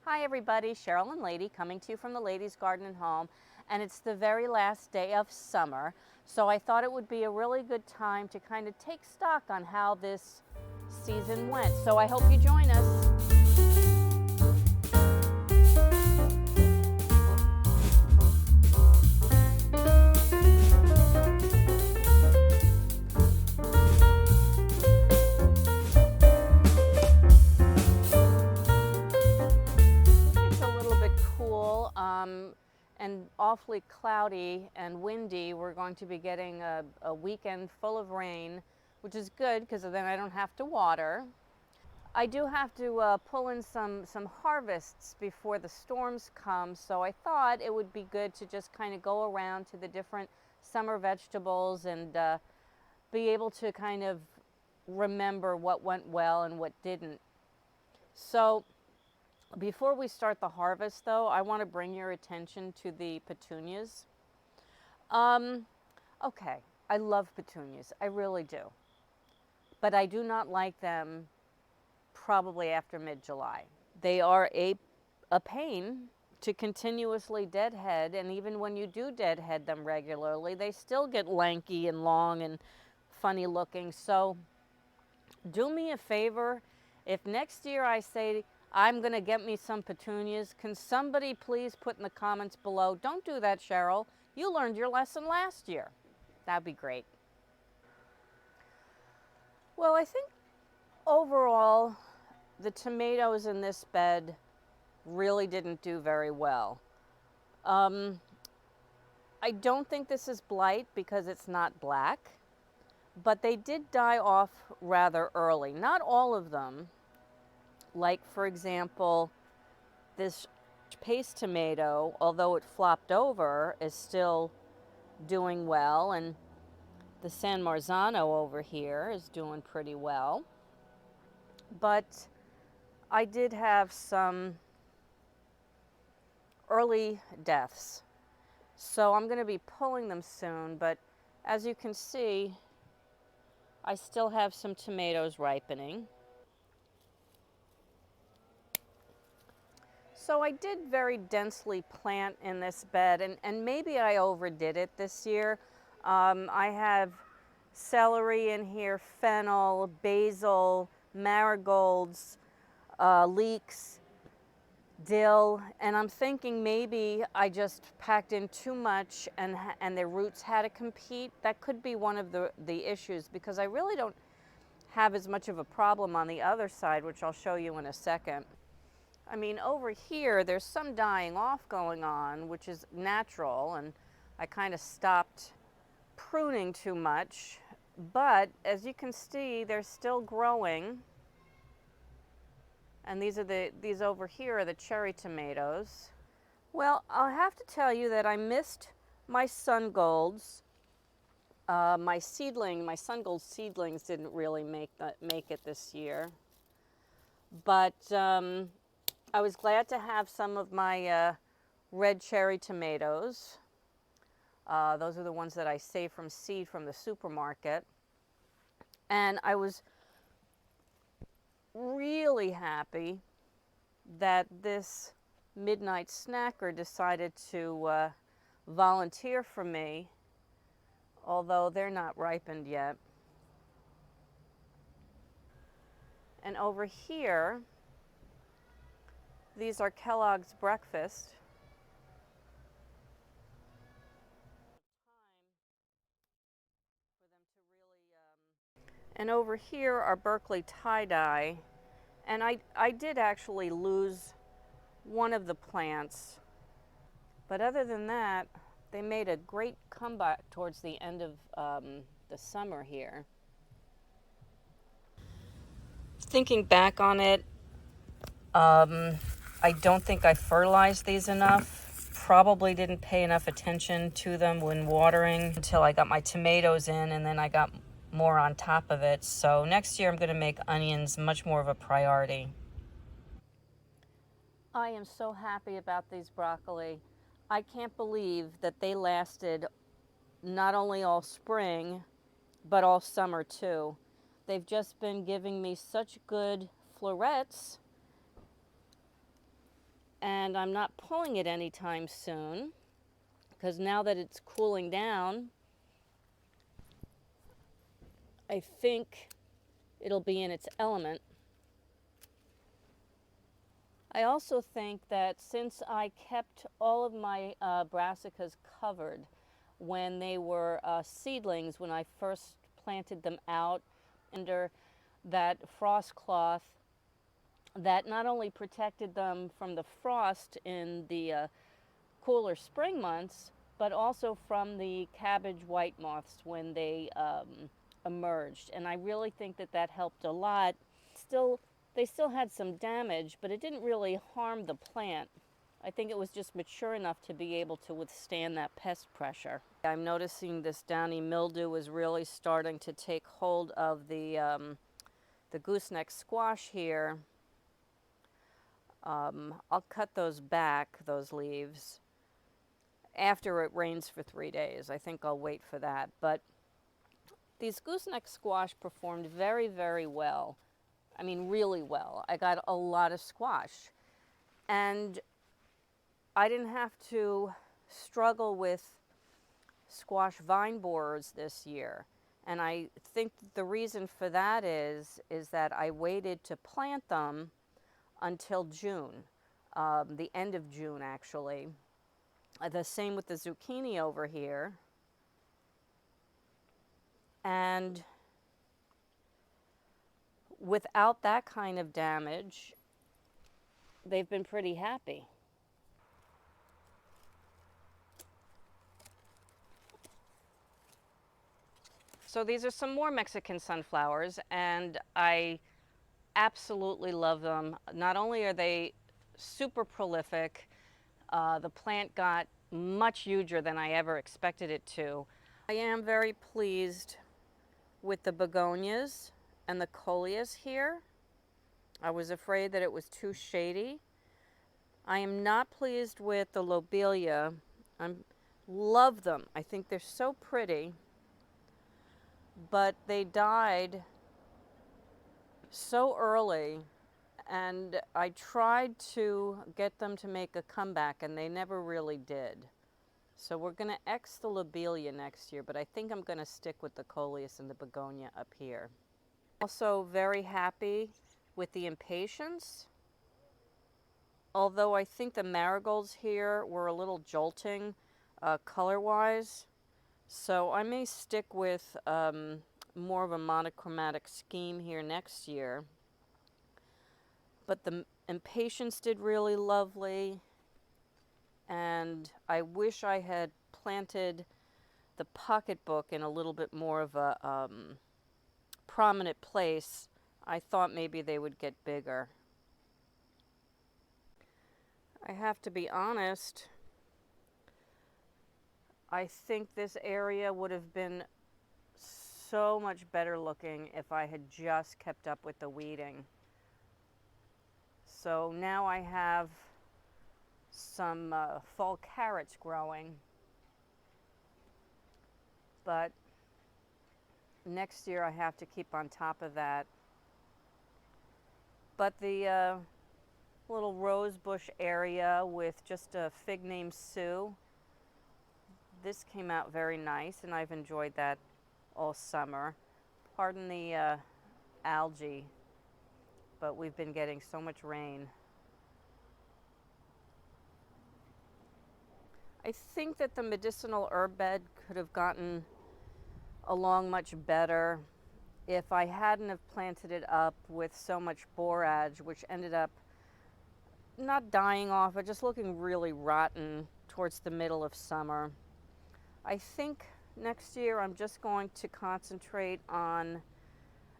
Hi everybody, Cheryl and Lady coming to you from the Ladies Garden and Home, and it's the very last day of summer, so I thought it would be a really good time to kind of take stock on how this season went. So I hope you join us. It's a little bit cool and awfully cloudy and windy. We're going to be getting a weekend full of rain, which is good because then I don't have to water. I do have to pull in some harvests before the storms come, so I thought it would be good to just kind of go around to the different summer vegetables and be able to kind of remember what went well and what didn't. So before we start the harvest, though, I want to bring your attention to the petunias. Um, okay, I love petunias, I really do, but I do not like them probably after mid-July. They are a pain to continuously deadhead, and even when you do deadhead them regularly, they still get lanky and long and funny looking. So do me a favor, if next year I say I'm going to get me some petunias, can somebody please put in the comments below, don't do that, Cheryl, you learned your lesson last year. That'd be great. Well, I think overall the tomatoes in this bed really didn't do very well. Um, I don't think this is blight because it's not black, but they did die off rather early. Not all of them. Like, for example, this paste tomato, although it flopped over, is still doing well, and the San Marzano over here is doing pretty well. But I did have some early deaths. So I'm going to be pulling them soon, but as you can see, I still have some tomatoes ripening. So I did very densely plant in this bed, and maybe I overdid it this year. I have celery in here, fennel, basil, marigolds, leeks, dill, and I'm thinking maybe I just packed in too much and their roots had to compete. That could be one of the issues, because I really don't have as much of a problem on the other side, which I'll show you in a second. I mean, over here, there's some dying off going on, which is natural, and I kind of stopped pruning too much, but as you can see, they're still growing. And these over here are the cherry tomatoes. Well, I'll have to tell you that I missed my sun golds. My sun gold seedlings didn't really make it this year. But I was glad to have some of my red cherry tomatoes. Those are the ones that I saved from seed from the supermarket. And I was really happy that this midnight snacker decided to volunteer for me, although they're not ripened yet. And over here, these are Kellogg's Breakfast. And over here are Berkeley tie-dye. And I did actually lose one of the plants. But other than that, they made a great comeback towards the end of the summer here. Thinking back on it, I don't think I fertilized these enough. Probably didn't pay enough attention to them when watering until I got my tomatoes in, and then I got more on top of it. So next year I'm going to make onions much more of a priority. I am so happy about these broccoli. I can't believe that they lasted not only all spring, but all summer too. They've just been giving me such good florets. And I'm not pulling it anytime soon because now that it's cooling down, I think it'll be in its element. I also think that since I kept all of my brassicas covered when they were seedlings, when I first planted them out under that frost cloth, that not only protected them from the frost in the cooler spring months, but also from the cabbage white moths when they emerged. And I really think that that helped a lot. They still had some damage, but it didn't really harm the plant. I think it was just mature enough to be able to withstand that pest pressure. I'm noticing this downy mildew is really starting to take hold of the gooseneck squash here. I'll cut those back, those leaves, after it rains for 3 days. I think I'll wait for that. But these gooseneck squash performed very, very well. I mean, really well. I got a lot of squash. And I didn't have to struggle with squash vine borers this year. And I think the reason for that is that I waited to plant them until June, the end of June actually. The same with the zucchini over here. And without that kind of damage, they've been pretty happy. So these are some more Mexican sunflowers, and I absolutely love them. Not only are they super prolific, the plant got much huger than I ever expected it to. I am very pleased with the begonias and the coleus here. I was afraid that it was too shady. I am not pleased with the lobelia. I love them. I think they're so pretty, but they died so early, and I tried to get them to make a comeback and they never really did. So we're going to X the lobelia next year, but I think I'm going to stick with the coleus and the begonia up here. Also very happy with the impatiens. Although I think the marigolds here were a little jolting color-wise. So I may stick with more of a monochromatic scheme here next year. But the impatiens did really lovely. And I wish I had planted the pocketbook in a little bit more of a prominent place. I thought maybe they would get bigger. I have to be honest, I think this area would have been so much better looking if I had just kept up with the weeding. So now I have some fall carrots growing, but next year I have to keep on top of that. But the little rose bush area with just a fig named Sue, this came out very nice, and I've enjoyed that all summer. Pardon the algae, but we've been getting so much rain. I think that the medicinal herb bed could have gotten along much better if I hadn't have planted it up with so much borage, which ended up not dying off, but just looking really rotten towards the middle of summer. I think next year I'm just going to concentrate on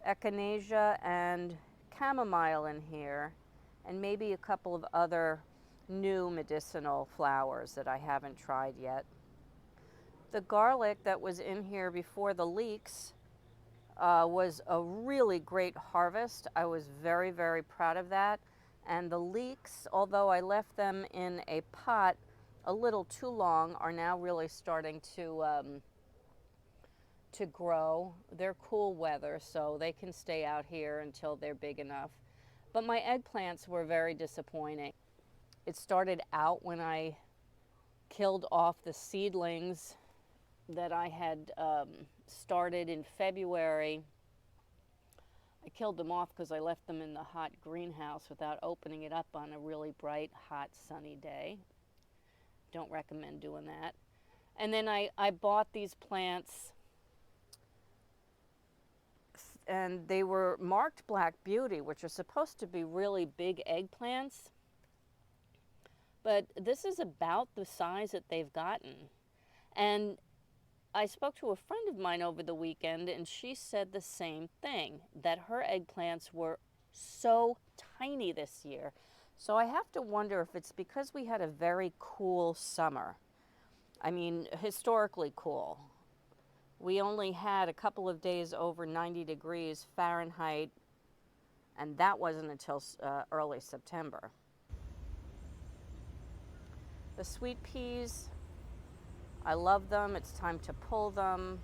echinacea and chamomile in here, and maybe a couple of other new medicinal flowers that I haven't tried yet. The garlic that was in here before the leeks was a really great harvest. I was very, very proud of that. And the leeks, although I left them in a pot a little too long, are now really starting to grow. They're cool weather, so they can stay out here until they're big enough. But my eggplants were very disappointing. It started out when I killed off the seedlings that I had started in February. I killed them off because I left them in the hot greenhouse without opening it up on a really bright, hot, sunny day. Don't recommend doing that. And then I bought these plants, and they were marked Black Beauty, which are supposed to be really big eggplants. But this is about the size that they've gotten. And I spoke to a friend of mine over the weekend, and she said the same thing, that her eggplants were so tiny this year. So I have to wonder if it's because we had a very cool summer. I mean, historically cool. We only had a couple of days over 90 degrees Fahrenheit, and that wasn't until early September. The sweet peas, I love them. It's time to pull them.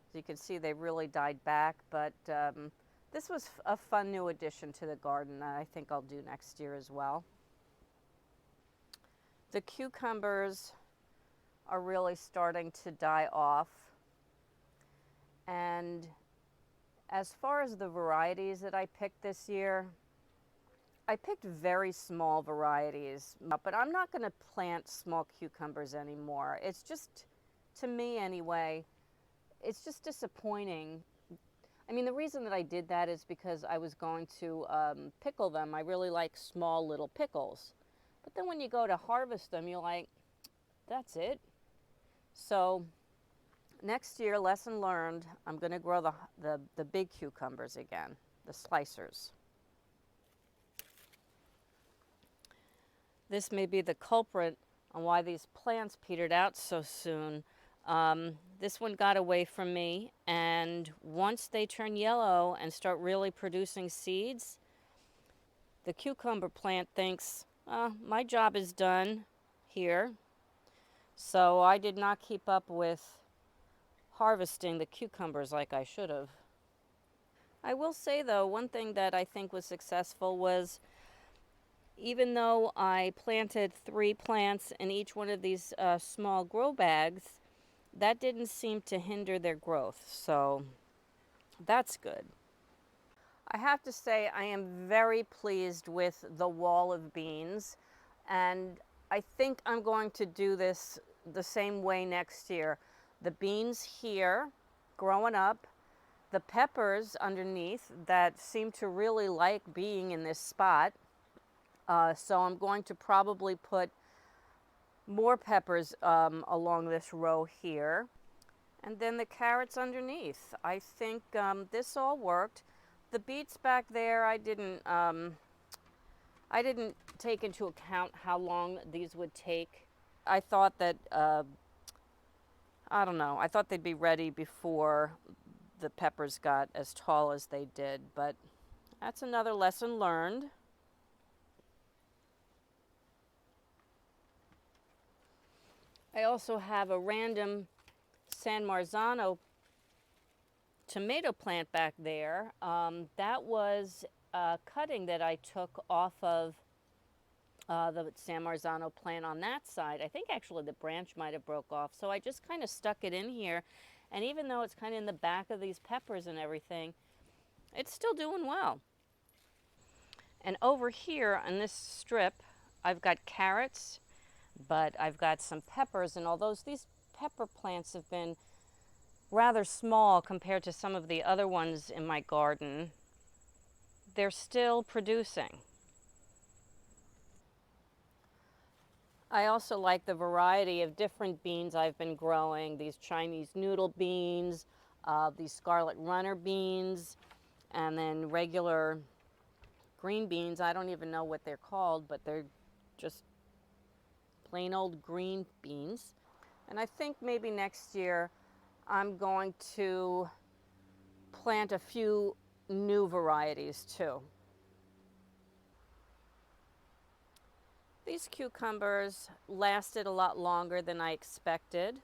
As you can see, they really died back, but this was a fun new addition to the garden that I think I'll do next year as well. The cucumbers are really starting to die off. And as far as the varieties that I picked this year, I picked very small varieties, but I'm not going to plant small cucumbers anymore. It's just, to me anyway, it's just disappointing. I mean, the reason that I did that is because I was going to pickle them. I really like small little pickles. But then when you go to harvest them, you're like, that's it. So next year, lesson learned, I'm going to grow the big cucumbers again, the slicers. This may be the culprit on why these plants petered out so soon. This one got away from me, and once they turn yellow and start really producing seeds, the cucumber plant thinks, my job is done here. So I did not keep up with harvesting the cucumbers like I should have. I will say though, one thing that I think was successful was, even though I planted 3 plants in each one of these small grow bags, that didn't seem to hinder their growth, so that's good. I have to say I am very pleased with the wall of beans, and I think I'm going to do this the same way next year. The beans here, growing up, the peppers underneath that seem to really like being in this spot. So I'm going to probably put more peppers along this row here. And then the carrots underneath. I think this all worked. The beets back there, I didn't take into account how long these would take. I thought that, I don't know, I thought they'd be ready before the peppers got as tall as they did, but that's another lesson learned. I also have a random San Marzano tomato plant back there. That was a cutting that I took off of the San Marzano plant on that side. I think actually the branch might have broke off, so I just kind of stuck it in here. And even though it's kind of in the back of these peppers and everything, it's still doing well. And over here on this strip, I've got carrots, but I've got some peppers, and although these pepper plants have been rather small compared to some of the other ones in my garden, they're still producing. I also like the variety of different beans I've been growing, these Chinese noodle beans, these scarlet runner beans, and then regular green beans. I don't even know what they're called, but they're just plain old green beans. And I think maybe next year I'm going to plant a few new varieties too. These cucumbers lasted a lot longer than I expected.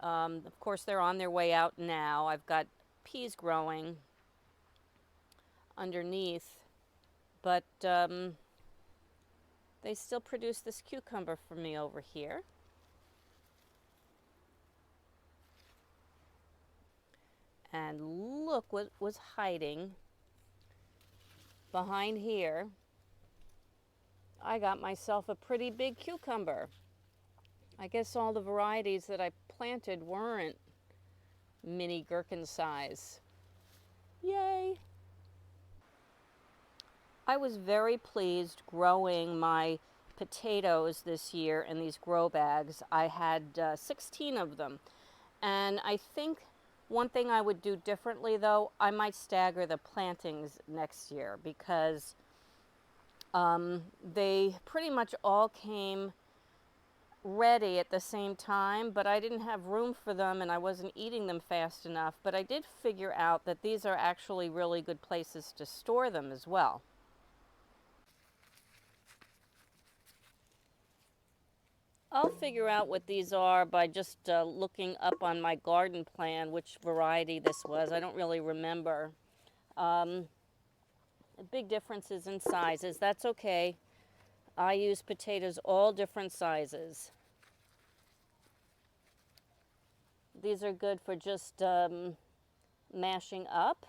Of course, they're on their way out now. I've got peas growing underneath, but they still produce this cucumber for me over here. And look what was hiding behind here. I got myself a pretty big cucumber. I guess all the varieties that I planted weren't mini gherkin size. Yay! I was very pleased growing my potatoes this year in these grow bags. I had 16 of them. And I think one thing I would do differently, though, I might stagger the plantings next year, because they pretty much all came ready at the same time, but I didn't have room for them and I wasn't eating them fast enough. But I did figure out that these are actually really good places to store them as well. I'll figure out what these are by just looking up on my garden plan which variety this was. I don't really remember. Big differences in sizes. That's okay. I use potatoes all different sizes. These are good for just mashing up,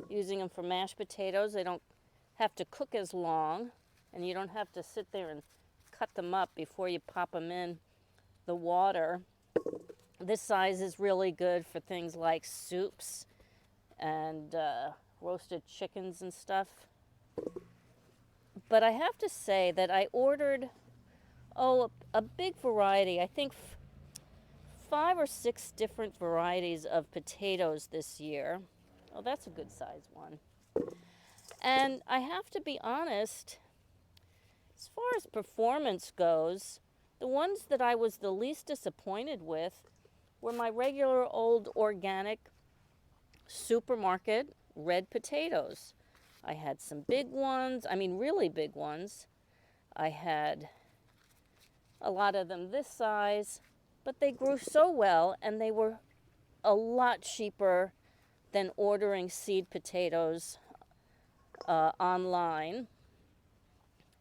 using them for mashed potatoes. They don't have to cook as long, and you don't have to sit there and cut them up before you pop them in the water. This size is really good for things like soups and roasted chickens and stuff. But I have to say that I ordered, a big variety. I think 5 or 6 different varieties of potatoes this year. Oh, that's a good size one. And I have to be honest, as far as performance goes, the ones that I was the least disappointed with were my regular old organic supermarket red potatoes. I had some big ones, I mean really big ones. I had a lot of them this size, but they grew so well and they were a lot cheaper than ordering seed potatoes online.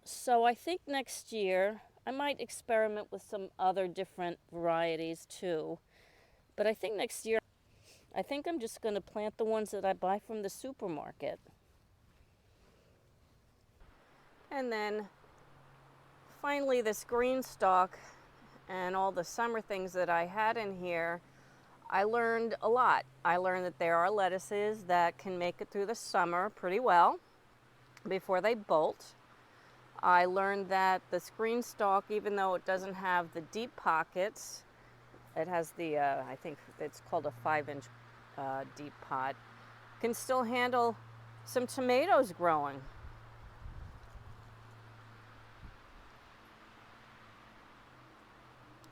So I think next year I might experiment with some other different varieties too. But I think next year, I think I'm just going to plant the ones that I buy from the supermarket. And then finally this green stalk and all the summer things that I had in here, I learned a lot. I learned that there are lettuces that can make it through the summer pretty well before they bolt. I learned that this green stalk, even though it doesn't have the deep pockets, it has the, I think it's called a 5-inch deep pot, can still handle some tomatoes growing.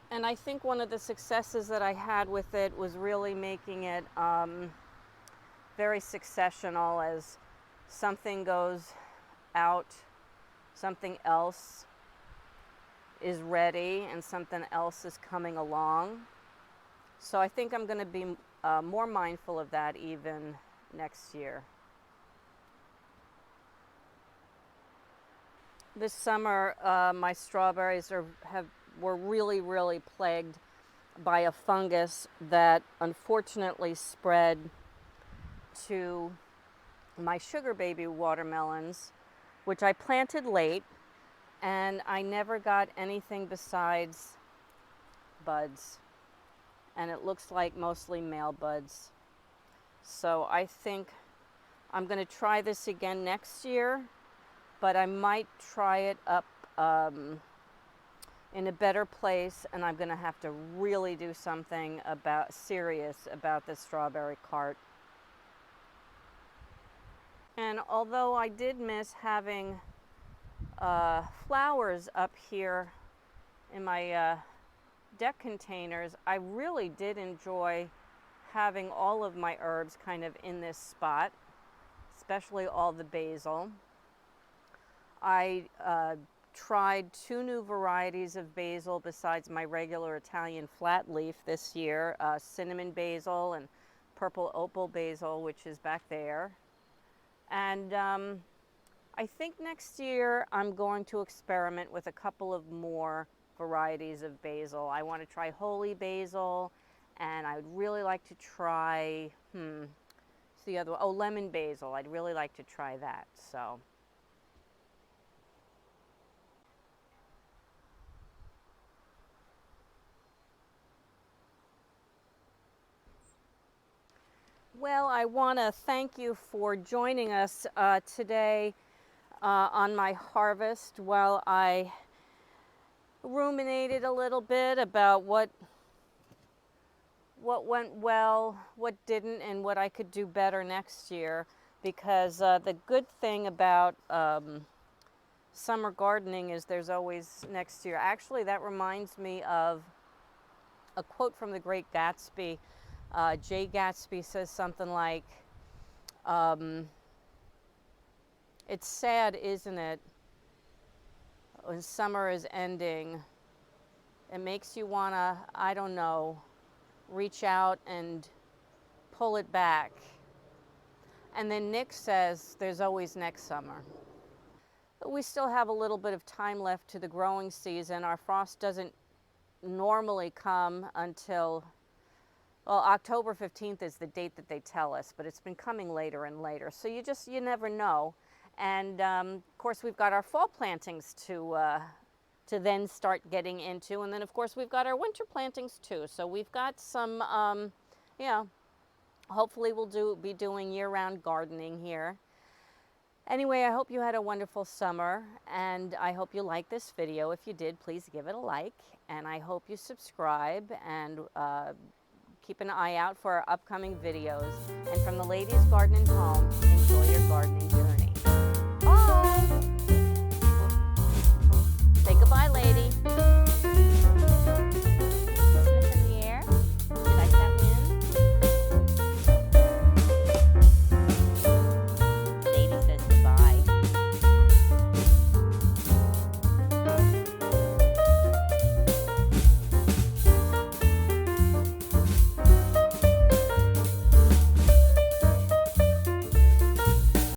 And I think one of the successes that I had with it was really making it very successional. As something goes out, something else is ready and something else is coming along. So I think I'm going to be more mindful of that even next year. This summer, my strawberries were really plagued by a fungus that unfortunately spread to my sugar baby watermelons, which I planted late, and I never got anything besides buds. And it looks like mostly male buds. So I think I'm going to try this again next year, but I might try it up in a better place, and I'm going to have to really do something serious about this strawberry cart. And although I did miss having flowers up here in my deck containers, I really did enjoy having all of my herbs kind of in this spot, especially all the basil. I tried 2 new varieties of basil besides my regular Italian flat leaf this year, cinnamon basil and purple opal basil, which is back there. And I think next year I'm going to experiment with a couple of more varieties of basil. I want to try holy basil, and I would really like to try, it's the other one. Oh, lemon basil. I'd really like to try that. So. Well, I want to thank you for joining us today on my harvest while I ruminated a little bit about what went well, what didn't, and what I could do better next year. Because the good thing about summer gardening is there's always next year. Actually, that reminds me of a quote from The Great Gatsby. Jay Gatsby says something like, it's sad, isn't it, when summer is ending. It makes you want to, I don't know, reach out and pull it back. And then Nick says, there's always next summer. But we still have a little bit of time left to the growing season. Our frost doesn't normally come until, well, October 15th is the date that they tell us, but it's been coming later and later. So you never know. And of course, we've got our fall plantings to then start getting into. And then, of course, we've got our winter plantings too. So we've got some, hopefully we'll be doing year-round gardening here. Anyway, I hope you had a wonderful summer, and I hope you liked this video. If you did, please give it a like, and I hope you subscribe and keep an eye out for our upcoming videos. And from the Ladies Garden and Home, enjoy your gardening.